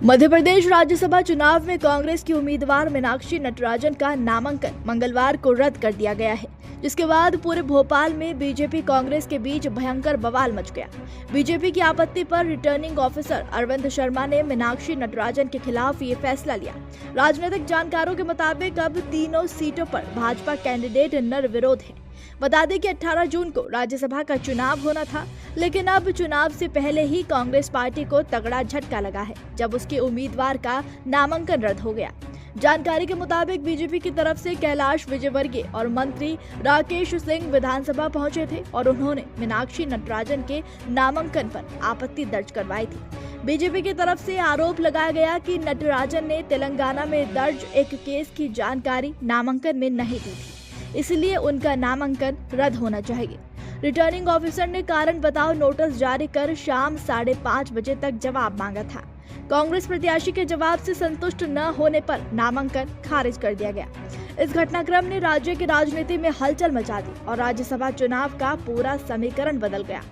मध्य प्रदेश राज्यसभा चुनाव में कांग्रेस की उम्मीदवार मीनाक्षी नटराजन का नामांकन मंगलवार को रद्द कर दिया गया है, जिसके बाद पूरे भोपाल में बीजेपी कांग्रेस के बीच भयंकर बवाल मच गया। बीजेपी की आपत्ति पर रिटर्निंग ऑफिसर अरविंद शर्मा ने मीनाक्षी नटराजन के खिलाफ ये फैसला लिया। राजनीतिक जानकारों के मुताबिक अब तीनों सीटों पर भाजपा कैंडिडेट निर्विरोध है। बता दें कि 18 जून को राज्यसभा का चुनाव होना था, लेकिन अब चुनाव से पहले ही कांग्रेस पार्टी को तगड़ा झटका लगा है, जब उसके उम्मीदवार का नामांकन रद्द हो गया। जानकारी के मुताबिक बीजेपी की तरफ से कैलाश विजयवर्गीय और मंत्री राकेश सिंह विधानसभा पहुंचे थे और उन्होंने मीनाक्षी नटराजन के नामांकन पर आपत्ति दर्ज करवाई थी। बीजेपी की तरफ से आरोप लगाया गया कि नटराजन ने तेलंगाना में दर्ज एक केस की जानकारी नामांकन में नहीं दी थी, इसलिए उनका नामांकन रद्द होना चाहिए। रिटर्निंग ऑफिसर ने कारण बताओ नोटिस जारी कर शाम 5:30 बजे तक जवाब मांगा था। कांग्रेस प्रत्याशी के जवाब से संतुष्ट न होने पर नामांकन खारिज कर दिया गया। इस घटनाक्रम ने राज्य की राजनीति में हलचल मचा दी और राज्यसभा चुनाव का पूरा समीकरण बदल गया।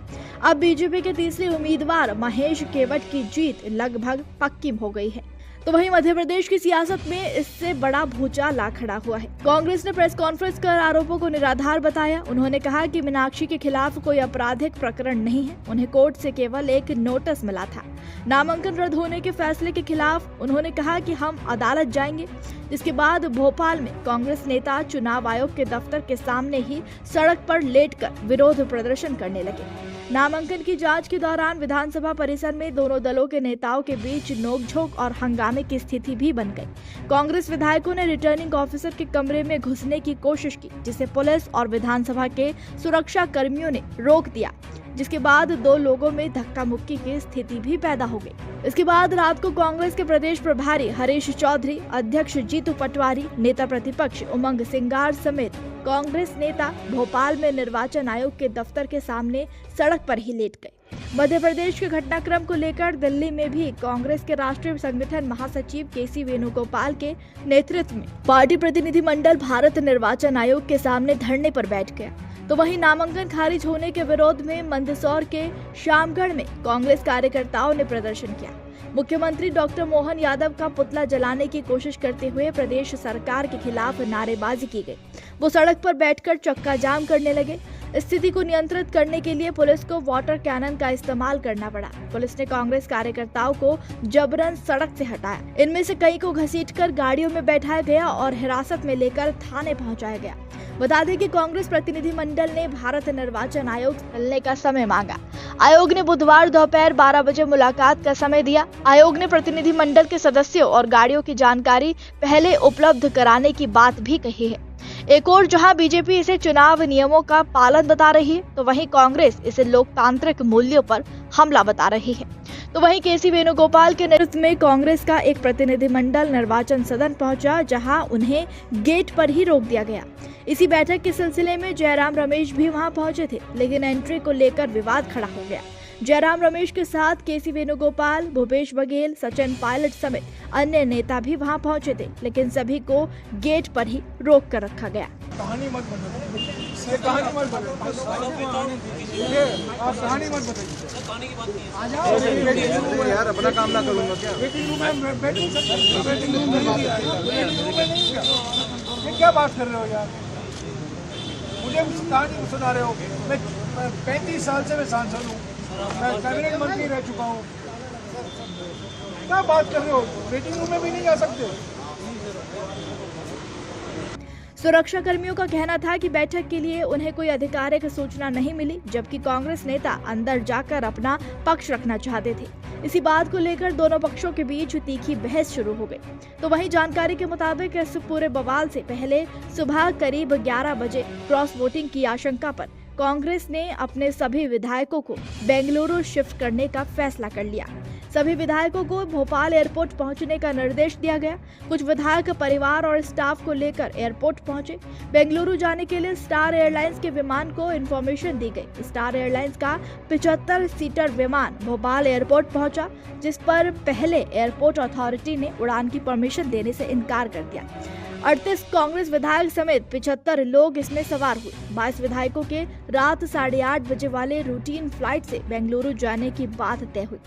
अब बीजेपी के तीसरे उम्मीदवार महेश केवट की जीत लगभग पक्की हो गई है। तो वहीं मध्य प्रदेश की सियासत में इससे बड़ा भूचाल आ खड़ा हुआ है। कांग्रेस ने प्रेस कॉन्फ्रेंस कर आरोपों को निराधार बताया। उन्होंने कहा कि मीनाक्षी के खिलाफ कोई आपराधिक प्रकरण नहीं है, उन्हें कोर्ट से केवल एक नोटिस मिला था। नामांकन रद्द होने के फैसले के खिलाफ उन्होंने कहा कि हम अदालत जाएंगे। जिसके बाद भोपाल में कांग्रेस नेता चुनाव आयोग के दफ्तर के सामने ही सड़क पर लेटकर विरोध प्रदर्शन करने लगे। नामांकन की जांच के दौरान विधानसभा परिसर में दोनों दलों के नेताओं के बीच नोकझोंक और हंगामे की स्थिति भी बन गई। कांग्रेस विधायकों ने रिटर्निंग ऑफिसर के कमरे में घुसने की कोशिश की, जिसे पुलिस और विधानसभा के सुरक्षा कर्मियों ने रोक दिया, जिसके बाद दो लोगों में धक्का मुक्की की स्थिति भी पैदा हो गई। इसके बाद रात को कांग्रेस के प्रदेश प्रभारी हरीश चौधरी, अध्यक्ष जीतू पटवारी, नेता प्रतिपक्ष उमंग सिंगार समेत कांग्रेस नेता भोपाल में निर्वाचन आयोग के दफ्तर के सामने सड़क पर ही लेट गए। मध्य प्रदेश के घटनाक्रम को लेकर दिल्ली में भी कांग्रेस के राष्ट्रीय संगठन महासचिव केसी वेणुगोपाल के नेतृत्व में पार्टी प्रतिनिधिमंडल भारत निर्वाचन आयोग के सामने धरने पर बैठ गया। तो वहीं नामांकन खारिज होने के विरोध में मंदसौर के शामगढ़ में कांग्रेस कार्यकर्ताओं ने प्रदर्शन किया। मुख्यमंत्री डॉक्टर मोहन यादव का पुतला जलाने की कोशिश करते हुए प्रदेश सरकार के खिलाफ नारेबाजी की गई। वो सड़क पर बैठकर चक्का जाम करने लगे। स्थिति को नियंत्रित करने के लिए पुलिस को वाटर कैनन का इस्तेमाल करना पड़ा। पुलिस ने कांग्रेस कार्यकर्ताओं को जबरन सड़क से हटाया। इनमें से कई को घसीटकर गाड़ियों में बैठाया गया और हिरासत में लेकर थाने पहुंचाया गया। बता दें कि कांग्रेस प्रतिनिधिमंडल ने भारत निर्वाचन आयोग से मिलने का समय मांगा। आयोग ने बुधवार दोपहर 12 बजे मुलाकात का समय दिया। आयोग ने प्रतिनिधिमंडल के सदस्यों और गाड़ियों की जानकारी पहले उपलब्ध कराने की बात भी कही है। एक और जहां बीजेपी इसे चुनाव नियमों का पालन बता रही है, तो वहीं कांग्रेस इसे लोकतांत्रिक मूल्यों पर हमला बता रही है। तो वहीं केसी वेणुगोपाल के नेतृत्व में कांग्रेस का एक प्रतिनिधिमंडल निर्वाचन सदन पहुंचा, जहां उन्हें गेट पर ही रोक दिया गया। इसी बैठक के सिलसिले में जयराम रमेश भी वहां पहुंचे थे, लेकिन एंट्री को लेकर विवाद खड़ा हो गया। जयराम रमेश के साथ केसी वेणुगोपाल, भूपेश बघेल, सचिन पायलट समेत अन्य नेता भी वहां पहुंचे थे, लेकिन सभी को गेट पर ही रोक कर रखा गया। कहानी मत बताइए, ये कहानी मत बताइए, आप कहानी मत बताइए। आ जाओ यार, अपना काम ना करूँगा क्या? वेटिंग रूम में वेटिंग रूम में नहीं क्या? ये क्या बात कर रहे हो यार? मुझे कहानी सुना रहे हो? मैं 35 साल से मैं सांसद हूँ, मैं कैबिनेट मंत्री रह चुका हूँ। क्या बात कर रहे हो? वेटिंग रूम में भी नहीं जा सकते? सुरक्षा कर्मियों का कहना था कि बैठक के लिए उन्हें कोई आधिकारिक सूचना नहीं मिली, जबकि कांग्रेस नेता अंदर जाकर अपना पक्ष रखना चाहते थे। इसी बात को लेकर दोनों पक्षों के बीच तीखी बहस शुरू हो गई। तो वहीं जानकारी के मुताबिक इस पूरे बवाल से पहले सुबह करीब 11 बजे क्रॉस वोटिंग की आशंका पर कांग्रेस ने अपने सभी विधायकों को बेंगलुरु शिफ्ट करने का फैसला कर लिया। सभी विधायकों को भोपाल एयरपोर्ट पहुंचने का निर्देश दिया गया। कुछ विधायक परिवार और स्टाफ को लेकर एयरपोर्ट पहुंचे। बेंगलुरु जाने के लिए स्टार एयरलाइंस के विमान को इन्फॉर्मेशन दी गई। स्टार एयरलाइंस का 75 सीटर विमान भोपाल एयरपोर्ट पहुंचा, जिस पर पहले एयरपोर्ट अथॉरिटी ने उड़ान की परमिशन देने से इनकार कर दिया। 38 कांग्रेस विधायक समेत 75 लोग इसमें सवार हुए। 22 विधायकों के रात 8:30 बजे वाले रूटीन फ्लाइट से बेंगलुरु जाने की बात तय हुई।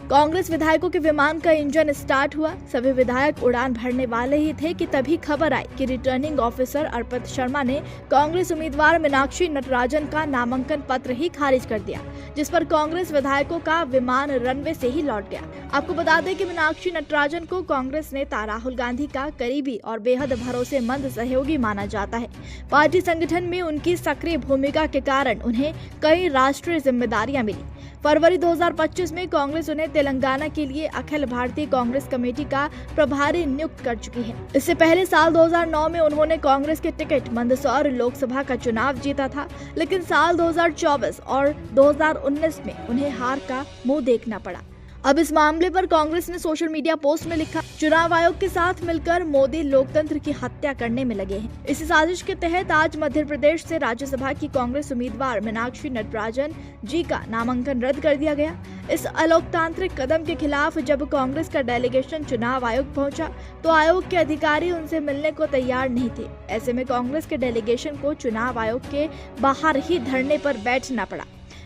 कांग्रेस विधायकों के विमान का इंजन स्टार्ट हुआ। सभी विधायक उड़ान भरने वाले ही थे कि तभी खबर आई कि रिटर्निंग ऑफिसर अर्पित शर्मा ने कांग्रेस उम्मीदवार मीनाक्षी नटराजन का नामांकन पत्र ही खारिज कर दिया, जिस पर कांग्रेस विधायकों का विमान रनवे से ही लौट गया। आपको बता दें कि मीनाक्षी नटराजन को कांग्रेस नेता राहुल गांधी का करीबी और बेहद भरोसेमंद सहयोगी माना जाता है। पार्टी संगठन में उनकी सक्रिय भूमिका के कारण उन्हें कई राष्ट्रीय जिम्मेदारियां मिली। फरवरी 2025 में कांग्रेस उन्हें तेलंगाना के लिए अखिल भारतीय कांग्रेस कमेटी का प्रभारी नियुक्त कर चुकी है। इससे पहले साल 2009 में उन्होंने कांग्रेस के टिकट मंदसौर लोकसभा का चुनाव जीता था, लेकिन साल 2024 और 2019 में उन्हें हार का मुंह देखना पड़ा। अब इस मामले पर कांग्रेस ने सोशल मीडिया पोस्ट में लिखा, चुनाव आयोग के साथ मिलकर मोदी लोकतंत्र की हत्या करने में लगे हैं। इस साजिश के तहत आज मध्य प्रदेश से राज्यसभा की कांग्रेस उम्मीदवार मीनाक्षी नटराजन जी का नामांकन रद्द कर दिया गया। इस अलोकतांत्रिक कदम के खिलाफ जब कांग्रेस का डेलीगेशन चुनाव आयोग पहुंचा तो आयोग के अधिकारी उनसे मिलने को तैयार नहीं थे। ऐसे में कांग्रेस के डेलीगेशन को चुनाव आयोग के बाहर ही धरने पर बैठना पड़ा।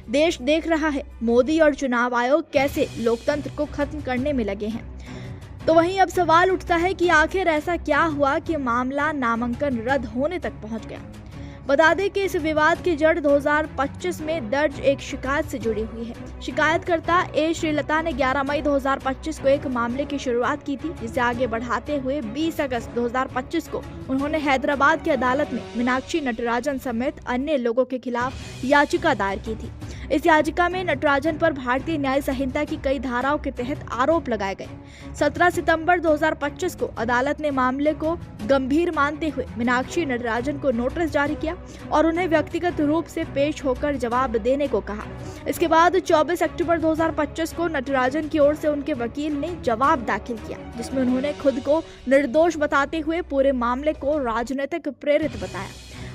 देश देख रहा है मोदी और चुनाव आयोग कैसे लोकतंत्र को खत्म करने में लगे हैं। तो वहीं अब सवाल उठता है कि आखिर ऐसा क्या हुआ कि मामला नामांकन रद्द होने तक पहुंच गया। बता दें कि इस विवाद की जड़ 2025 में दर्ज एक शिकायत से जुड़ी हुई है। शिकायतकर्ता ए श्रीलता ने 11 मई 2025 को एक मामले की शुरुआत की थी, जिसे आगे बढ़ाते हुए 20 अगस्त 2025 को उन्होंने हैदराबाद की अदालत में मीनाक्षी नटराजन समेत अन्य लोगों के खिलाफ याचिका दायर की थी। इस याचिका में नटराजन पर भारतीय न्याय संहिता की कई धाराओं के तहत आरोप लगाए गए। 17 सितंबर 2025 को अदालत ने मामले को गंभीर मानते हुए मीनाक्षी नटराजन को नोटिस जारी किया और उन्हें व्यक्तिगत रूप से पेश होकर जवाब देने को कहा। इसके बाद 24 अक्टूबर 2025 को नटराजन की ओर से उनके वकील ने जवाब दाखिल किया, जिसमें उन्होंने खुद को निर्दोष बताते हुए पूरे मामले को राजनीतिक प्रेरित बताया।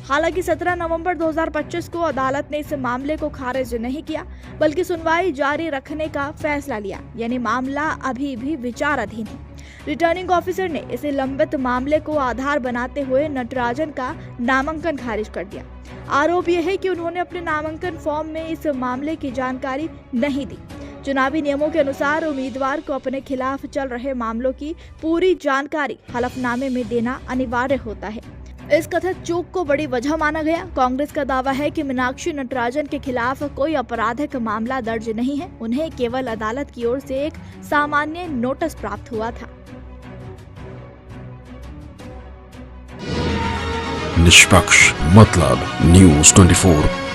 हालांकि 17 नवंबर 2025 को अदालत ने इस मामले को खारिज नहीं किया, बल्कि सुनवाई जारी रखने का फैसला लिया, यानी मामला अभी भी विचाराधीन है। रिटर्निंग ऑफिसर ने इसे लंबित मामले को आधार बनाते हुए नटराजन का नामांकन खारिज कर दिया। आरोप यह है कि उन्होंने अपने नामांकन फॉर्म में इस मामले की जानकारी नहीं दी। चुनावी नियमों के अनुसार उम्मीदवार को अपने खिलाफ चल रहे मामलों की पूरी जानकारी हलफनामे में देना अनिवार्य होता है। इस कथित चूक को बड़ी वजह माना गया। कांग्रेस का दावा है कि मीनाक्षी नटराजन के खिलाफ कोई आपराधिक मामला दर्ज नहीं है, उन्हें केवल अदालत की ओर से एक सामान्य नोटिस प्राप्त हुआ था। निष्पक्ष मतलब न्यूज़ 24